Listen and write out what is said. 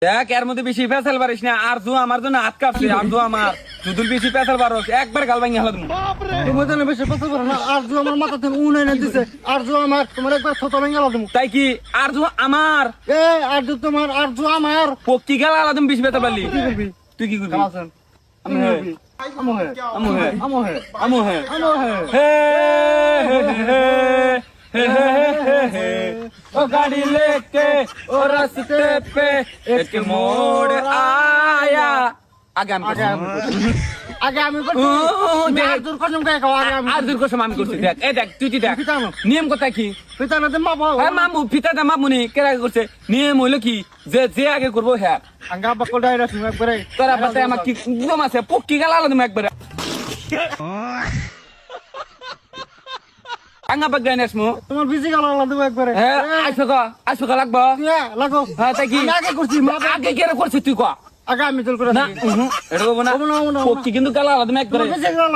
দেখ এর মধ্যে বেশি ফেসাল পারিস না, আর জো আমার জন্য হাত কাঁপছে, আর জো আমার দুদুল বেশি ফেসাল পারস একবার গাল ভাঙি হলো তুমি জানো বেশি কথা বলো না। আর যে আমার মাথা থেকে উনাই না দিছে, আর যে আমার তোমার একবার ছোট ভেঙে দেবো। তাই কি আর জো আমার এ আর যে তোমার আর যে আমার পক্কি গেল আলাদম বেশি ফেসাল পারলি কি করবি? তুই কি করবি? কালাসন আমি হে আমো হে আমো হে আমো হে আমো হে আমো হে हे हे हे ओ गाड़ी लेके ओ रास्ते पे एक मोड़ आया आगे हम আগে আমি করছি আর দূর কসম কে কও আগে আমি আর দূর কসম আমি করছি দেখ এই দেখ তুই দেখ নিয়ম কথা কি পিতা না দে মাপো হ্যাঁ মামু পিতা দা মামুনি কেরা করছে নিয়ম হইলো কি যে যে আগে করবো হ্যাঁ আঙ্গা বকল ডাইরা তুমি একবারে তোরা বাতায় আমার কি একদম আছে পক্কি গেল আলাদম একবারে আঙ্গা বাগ গাইনাস মু তোমার বিজি গেল আল্লাহ দেব একবারে হ্যাঁ আইসো কা লাগবো লাগো হ্যাঁ তাই কি আমি আগে করছি মা আগে কেরা করছিস তুই কা আগে আমি চল করে না এটা বলবো না না, না, না, না। পক্ষী কিন্তু গালা আলাদা একবারে বিজি গেল